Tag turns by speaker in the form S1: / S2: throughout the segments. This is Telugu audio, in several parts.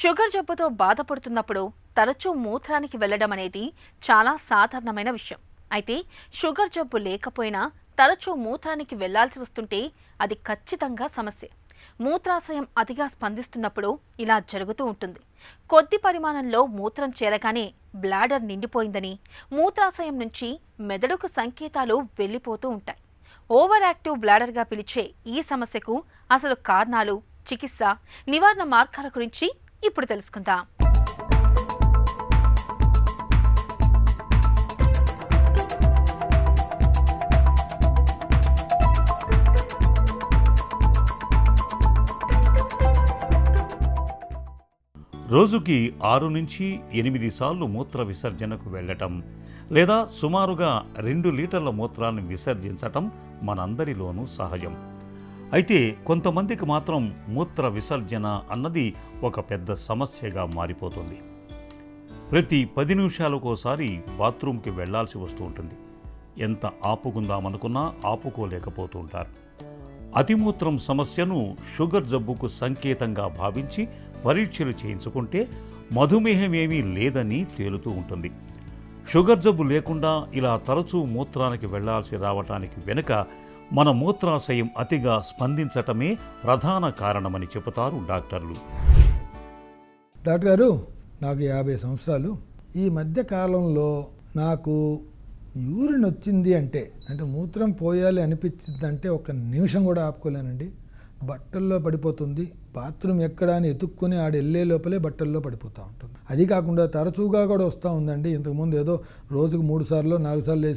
S1: షుగర్ జబ్బుతో బాధపడుతున్నప్పుడు తరచూ మూత్రానికి వెళ్లడం అనేది చాలా సాధారణమైన విషయం. అయితే షుగర్ జబ్బు లేకపోయినా తరచూ మూత్రానికి వెళ్లాల్సి వస్తుంటే అది ఖచ్చితంగా సమస్య. మూత్రాశయం అతిగా స్పందిస్తున్నప్పుడు ఇలా జరుగుతూ ఉంటుంది. కొద్ది పరిమాణంలో మూత్రం చేరగానే బ్లాడర్ నిండిపోయిందని, మూత్రాశయం నుంచి మెదడుకు సంకేతాలు వెళ్ళిపోతూ ఉంటాయి. ఓవర్ యాక్టివ్ బ్లాడర్గా పిలిచే ఈ సమస్యకు అసలు కారణాలు, చికిత్స, నివారణ మార్గాల గురించి ఇప్పుడు తెలుసుకుందాం.
S2: రోజుకి 6 నుంచి 8 సార్లు మూత్ర విసర్జనకు వెళ్ళటం లేదా సుమారుగా 2 లీటర్ల మూత్రాన్ని విసర్జించటం మనందరిలోనూ సహజం. అయితే కొంతమందికి మాత్రం మూత్ర విసర్జన అన్నది ఒక పెద్ద సమస్యగా మారిపోతుంది. ప్రతి 10 నిమిషాలకోసారి బాత్రూంకి వెళ్లాల్సి వస్తూ ఉంటుంది. ఎంత ఆపుకుందామనుకున్నా ఆపుకోలేకపోతూ ఉంటారు. అతిమూత్రం సమస్యను షుగర్ జబ్బుకు సంకేతంగా భావించి పరీక్షలు చేయించుకుంటే మధుమేహం ఏమీ లేదని తేలుతూ ఉంటుంది. షుగర్ జబ్బు లేకుండా ఇలా తరచూ మూత్రానికి వెళ్లాల్సి రావటానికి వెనుక మన మూత్రాశయం అతిగా స్పందించటమే ప్రధాన కారణమని చెబుతారు డాక్టర్లు.
S3: డాక్టర్ గారు, నాకు 50 సంవత్సరాలు. ఈ మధ్య కాలంలో నాకు యూరిన్ వచ్చింది అంటే మూత్రం పోయాలి అనిపించింది అంటే ఒక నిమిషం కూడా ఆపుకోలేనండి. బట్టల్లో పడిపోతుంది. బాత్రూమ్ ఎక్కడ అని ఎతుక్కొని ఆడ వెళ్ళే లోపలే బట్టల్లో పడిపోతూ ఉంటుంది. అది కాకుండా తరచుగా కూడా వస్తూ ఉందండి. ఇంతకుముందు ఏదో రోజుకు 3 సార్లు 4 సార్లు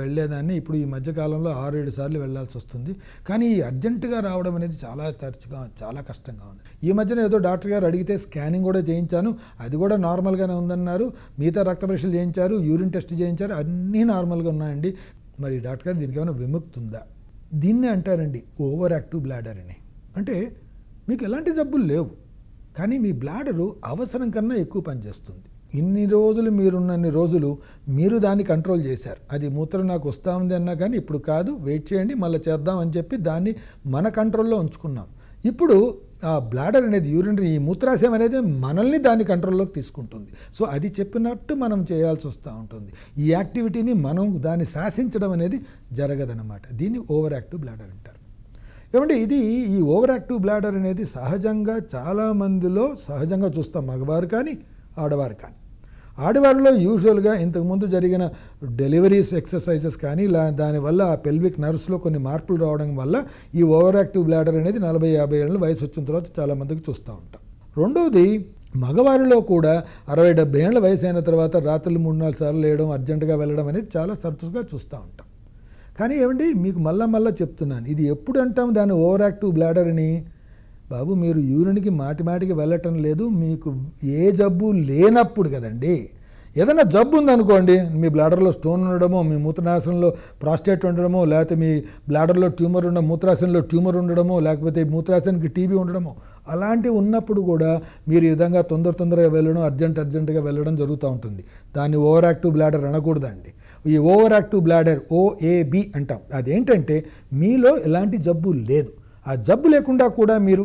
S3: వెళ్ళేదాన్ని ఇప్పుడు ఈ మధ్యకాలంలో 6-7 సార్లు వెళ్ళాల్సి వస్తుంది. కానీ ఈ అర్జెంటుగా రావడం అనేది చాలా తరచుగా, చాలా కష్టంగా ఉంది. ఈ మధ్యన ఏదో డాక్టర్ గారు అడిగితే స్కానింగ్ కూడా చేయించాను, అది కూడా నార్మల్గానే ఉందన్నారు. మిగతా రక్త పరీక్షలు చేయించారు, యూరిన్ టెస్ట్ చేయించారు, అన్నీ నార్మల్గా ఉన్నాయండి. మరి డాక్టర్ గారు దీనికి ఏమైనా విముక్తి ఉందా? దీన్నే అంటారండి ఓవర్ యాక్టివ్ బ్లాడర్ అని. అంటే మీకు ఎలాంటి జబ్బులు లేవు, కానీ మీ బ్లాడరు అవసరం కన్నా ఎక్కువ పనిచేస్తుంది. ఇన్ని రోజులు మీరున్నన్ని రోజులు మీరు దాన్ని కంట్రోల్ చేశారు. అది మూత్రం నాకు వస్తూ ఉంది అన్నా కానీ ఇప్పుడు కాదు, వెయిట్ చేయండి, మళ్ళీ చేద్దాం అని చెప్పి దాన్ని మన కంట్రోల్లో ఉంచుకున్నాం. ఇప్పుడు ఆ బ్లాడర్ అనేది, యూరినరీ, ఈ మూత్రాశయం అనేది మనల్ని దాని కంట్రోల్లోకి తీసుకుంటుంది. సో అది చెప్పినట్టు మనం చేయాల్సి వస్తూ ఉంటుంది. ఈ యాక్టివిటీని మనం దాన్ని శాసించడం అనేది జరగదన్నమాట. దీన్ని ఓవర్ యాక్టివ్ బ్లాడర్ అంటారు. ఏమంటే ఈ ఓవర్ యాక్టివ్ బ్లాడర్ అనేది సహజంగా చాలామందిలో సహజంగా చూస్తాం, మగవారు కానీ ఆడవారు కానీ. ఆడవారిలో యూజువల్గా ఇంతకుముందు జరిగిన డెలివరీస్ ఎక్సర్సైజెస్ కానీ దానివల్ల ఆ పెల్విక్ నర్వ్స్లో కొన్ని మార్పులు రావడం వల్ల ఈ ఓవర్ యాక్టివ్ బ్లాడర్ అనేది 40-50 ఏళ్ళ వయసు వచ్చిన తర్వాత చాలామందికి చూస్తూ ఉంటాం. రెండవది, మగవారిలో కూడా 60-70 ఏళ్ళ వయసు అయిన తర్వాత రాత్రులు 3-4 సార్లు లేయడం, అర్జెంటుగా వెళ్ళడం అనేది చాలా తరచుగా చూస్తూ ఉంటాం. కానీ ఏమండి, మీకు మళ్ళా చెప్తున్నాను, ఇది ఎప్పుడు అంటాం దాన్ని ఓవర్ యాక్టివ్ బ్లాడర్ అని? బాబు, మీరు యూరిన్కి మాటిమాటికి వెళ్ళటం లేదు, మీకు ఏ జబ్బు లేనప్పుడు కదండి. ఏదైనా జబ్బు ఉందనుకోండి, మీ బ్లాడర్లో స్టోన్ ఉండడమో, మీ మూత్రనాశనంలో ప్రాస్టేట్ ఉండడమో, లేకపోతే మీ బ్లాడర్లో ట్యూమర్ మూత్రాశయంలో ట్యూమర్ ఉండడమో, లేకపోతే మూత్రాశయానికి టీబీ ఉండడమో, అలాంటివి ఉన్నప్పుడు కూడా మీరు ఈ విధంగా తొందరగా వెళ్ళడం, అర్జెంటుగా వెళ్ళడం జరుగుతూ ఉంటుంది. దాన్ని ఓవర్ యాక్టివ్ బ్లాడర్ అనకూడదండి. ఈ ఓవర్ యాక్టివ్ బ్లాడర్ OAB అంటాం. అదేంటంటే మీలో ఎలాంటి జబ్బు లేదు, ఆ జబ్బు లేకుండా కూడా మీరు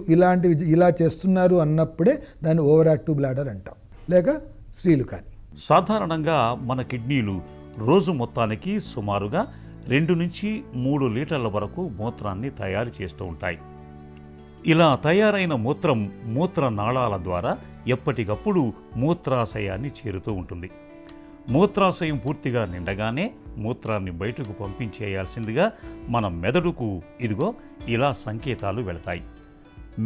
S3: ఇలా చేస్తున్నారు అన్నప్పుడే దాన్ని ఓవర్ యాక్టివ్ బ్లాడర్ అంటాం. లేక స్త్రీలు కానీ.
S2: సాధారణంగా మన కిడ్నీలు రోజు మొత్తానికి సుమారుగా 2 నుంచి 3 లీటర్ల వరకు మూత్రాన్ని తయారు చేస్తూ ఉంటాయి. ఇలా తయారైన మూత్రం మూత్ర నాళాల ద్వారా ఎప్పటికప్పుడు మూత్రాశయాన్ని చేరుతూ ఉంటుంది. మూత్రాశయం పూర్తిగా నిండగానే మూత్రాన్ని బయటకు పంపించేయాల్సిందిగా మన మెదడుకు ఇదిగో ఇలా సంకేతాలు వెళతాయి.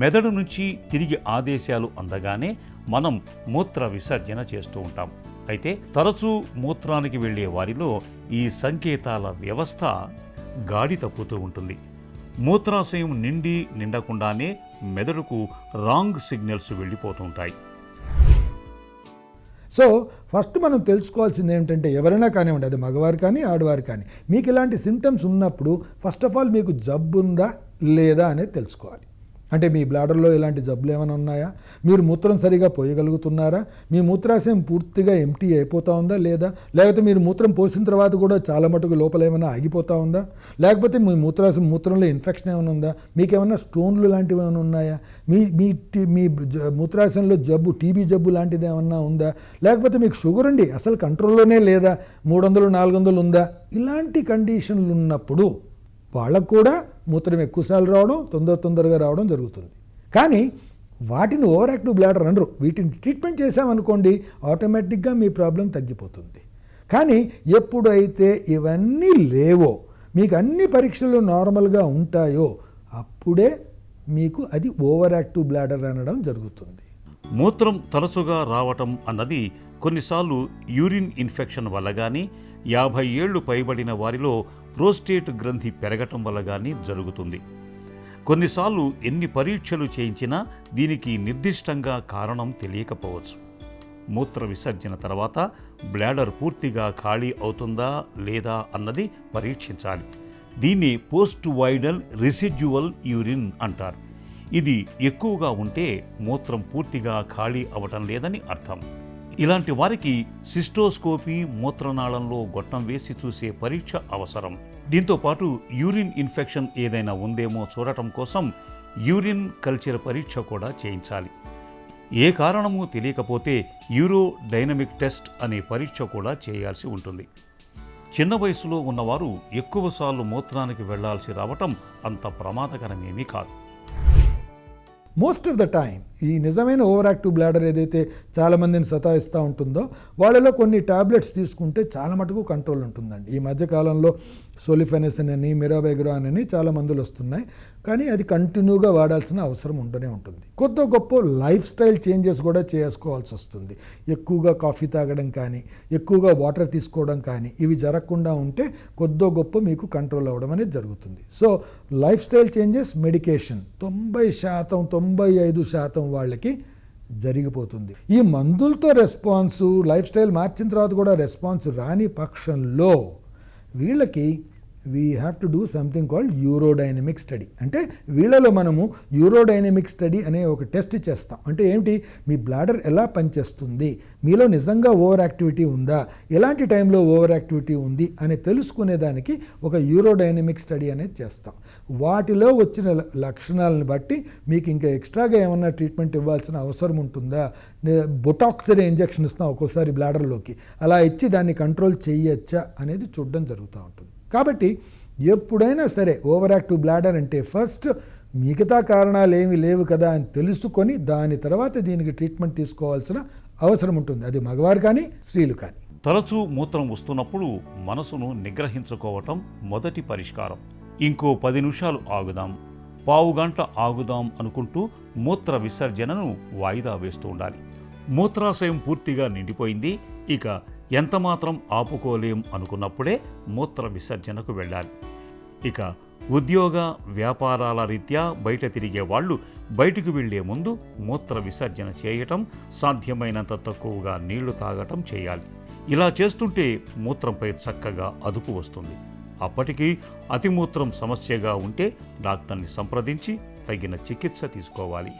S2: మెదడు నుంచి తిరిగి ఆదేశాలు అందగానే మనం మూత్ర విసర్జన చేస్తూ ఉంటాం. అయితే తరచూ మూత్రానికి వెళ్లే వారిలో ఈ సంకేతాల వ్యవస్థ గాడి తప్పుతూ ఉంటుంది. మూత్రాశయం నిండకుండానే మెదడుకు రాంగ్ సిగ్నల్స్ వెళ్ళిపోతుంటాయి.
S3: సో ఫస్ట్ మనం తెలుసుకోవాల్సింది ఏంటంటే, ఎవరైనా కానివ్వండి, అది మగవారు కానీ ఆడవారు కానీ, మీకు ఇలాంటి సిమ్టమ్స్ ఉన్నప్పుడు ఫస్ట్ ఆఫ్ ఆల్ మీకు జబ్బు ఉందా లేదా అనేది తెలుసుకోవాలి. అంటే మీ బ్లాడర్లో ఇలాంటి జబ్బులు ఏమైనా ఉన్నాయా? మీరు మూత్రం సరిగా పోయగలుగుతున్నారా? మీ మూత్రాశయం పూర్తిగా ఎంటీ అయిపోతూ ఉందా లేదా? లేకపోతే మీరు మూత్రం పోసిన తర్వాత కూడా చాలా మటుకు లోపల ఏమైనా ఆగిపోతూ ఉందా? లేకపోతే మీ మూత్రంలో ఇన్ఫెక్షన్ ఏమైనా ఉందా? మీకేమైనా స్టోన్లు లాంటివి ఏమైనా ఉన్నాయా? మీ మీ మీ మూత్రాశయంలో జబ్బు, టీబీ జబ్బు లాంటిది ఏమన్నా ఉందా? లేకపోతే మీకు షుగర్ ఉండి అసలు కంట్రోల్లోనే లేదా, 300 400 ఉందా? ఇలాంటి కండిషన్లు ఉన్నప్పుడు వాళ్ళకు కూడా మూత్రం ఎక్కువసార్లు రావడం, తొందరగా రావడం జరుగుతుంది. కానీ వాటిని ఓవర్ యాక్టివ్ బ్లాడర్ అనరు. వీటిని ట్రీట్మెంట్ చేసామనుకోండి, ఆటోమేటిక్గా మీ ప్రాబ్లం తగ్గిపోతుంది. కానీ ఎప్పుడైతే ఇవన్నీ లేవో, మీకు అన్ని పరీక్షలు నార్మల్గా ఉంటాయో, అప్పుడే మీకు అది ఓవర్ యాక్టివ్ బ్లాడర్ అనడం జరుగుతుంది.
S2: మూత్రం తరచుగా రావటం అన్నది కొన్నిసార్లు యూరిన్ ఇన్ఫెక్షన్ వల్ల కానీ, 50 ఏళ్లు పైబడిన వారిలో ప్రోస్టేట్ గ్రంథి పెరగటం వల్ల కానీ జరుగుతుంది. కొన్నిసార్లు ఎన్ని పరీక్షలు చేయించినా దీనికి నిర్దిష్టంగా కారణం తెలియకపోవచ్చు. మూత్ర విసర్జన తర్వాత బ్లాడర్ పూర్తిగా ఖాళీ అవుతుందా లేదా అన్నది పరీక్షించాలి. దీన్ని పోస్ట్ వైడల్ రెసిడ్యువల్ యూరిన్ అంటారు. ఇది ఎక్కువగా ఉంటే మూత్రం పూర్తిగా ఖాళీ అవటం లేదని అర్థం. ఇలాంటి వారికి సిస్టోస్కోపీ, మూత్రనాళంలో గొట్టం వేసి చూసే పరీక్ష అవసరం. దీంతో పాటు యూరిన్ ఇన్ఫెక్షన్ ఏదైనా ఉందేమో చూడటం కోసం యూరిన్ కల్చర్ పరీక్ష కూడా చేయించాలి. ఏ కారణమూ తెలియకపోతే యూరో డైనమిక్ టెస్ట్ అనే పరీక్ష కూడా చేయాల్సి ఉంటుంది. చిన్న వయసులో ఉన్నవారు ఎక్కువసార్లు మూత్రానికి వెళ్లాల్సి రావటం అంత ప్రమాదకరమేమీ కాదు.
S3: మోస్ట్ ఆఫ్ ద టైం ఈ నిజమైన ఓవర్ యాక్టివ్ బ్లాడర్ ఏదైతే చాలామందిని సతాయిస్తూ ఉంటుందో, వాళ్ళలో కొన్ని టాబ్లెట్స్ తీసుకుంటే చాలా మటుకు కంట్రోల్ ఉంటుందండి. ఈ మధ్యకాలంలో సోలిఫెనసిన్ అని, మిరాబెగ్రాన్ అని చాలా మందులు వస్తున్నాయి. కానీ అది కంటిన్యూగా వాడాల్సిన అవసరం ఉండనే ఉంటుంది. కొద్ది గొప్ప లైఫ్ స్టైల్ చేంజెస్ కూడా చేసుకోవాల్సి వస్తుంది. ఎక్కువగా కాఫీ తాగడం కానీ, ఎక్కువగా వాటర్ తీసుకోవడం కానీ ఇవి జరగకుండా ఉంటే కొద్ది గొప్ప మీకు కంట్రోల్ అవ్వడం అనేది జరుగుతుంది. So life style changes, medication 90% 95% వాళ్ళకి జరిగిపోతుంది. ఈ మందులతో రెస్పాన్సు, లైఫ్ స్టైల్ మార్చిన తర్వాత కూడా రెస్పాన్స్ రాని పక్షంలో వీళ్ళకి we have to do something called urodynamic study. అంటే వీళ్ళలో మనము యూరోడైనమిక్ స్టడీ అనే ఒక టెస్ట్ చేస్తాం. అంటే ఏంటి, మీ బ్లాడర్ ఎలా పనిచేస్తుంది, మీలో నిజంగా ఓవర్ యాక్టివిటీ ఉందా, ఎలాంటి టైంలో ఓవర్ యాక్టివిటీ ఉంది అని తెలుసుకునేదానికి ఒక యూరోడైనమిక్ స్టడీ అనేది చేస్తాం. వాటిలో వచ్చిన లక్షణాలను బట్టి మీకు ఇంకా ఎక్స్ట్రాగా ఏమన్నా ట్రీట్మెంట్ ఇవ్వాల్సిన అవసరం ఉంటుందా, బొటాక్స్ అనే ఇంజెక్షన్ ఇస్తాం ఒక్కోసారి బ్లాడర్లోకి, అలా ఇచ్చి దాన్ని కంట్రోల్ చేయొచ్చా అనేది చూడడం జరుగుతూ ఉంటుంది. కాబట్టి ఎప్పుడైనా సరే ఓవర్ యాక్టివ్ బ్లాడర్ అంటే ఫస్ట్ మిగతా కారణాలు ఏమీ లేవు కదా అని తెలుసుకొని దాని తర్వాత దీనికి ట్రీట్మెంట్ తీసుకోవాల్సిన అవసరం ఉంటుంది. అది మగవారు కానీ స్త్రీలు కానీ.
S2: తరచూ మూత్రం వస్తున్నప్పుడు మనసును నిగ్రహించుకోవటం మొదటి పరిష్కారం. ఇంకో 10 నిమిషాలు ఆగుదాం, పావుగంట ఆగుదాం అనుకుంటూ మూత్ర విసర్జనను వాయిదా వేస్తూ ఉండాలి. మూత్రాశయం పూర్తిగా నిండిపోయింది, ఇక ఎంతమాత్రం ఆపుకోలేం అనుకున్నప్పుడే మూత్ర విసర్జనకు వెళ్ళాలి. ఇక ఉద్యోగ వ్యాపారాల రీత్యా బయట తిరిగే వాళ్ళు బయటకు వెళ్లే ముందు మూత్ర విసర్జన చేయటం, సాధ్యమైనంత తక్కువగా నీళ్లు తాగటం చేయాలి. ఇలా చేస్తుంటే మూత్రంపై చక్కగా అదుపు వస్తుంది. అప్పటికీ అతిమూత్రం సమస్యగా ఉంటే డాక్టర్ని సంప్రదించి తగిన చికిత్స తీసుకోవాలి.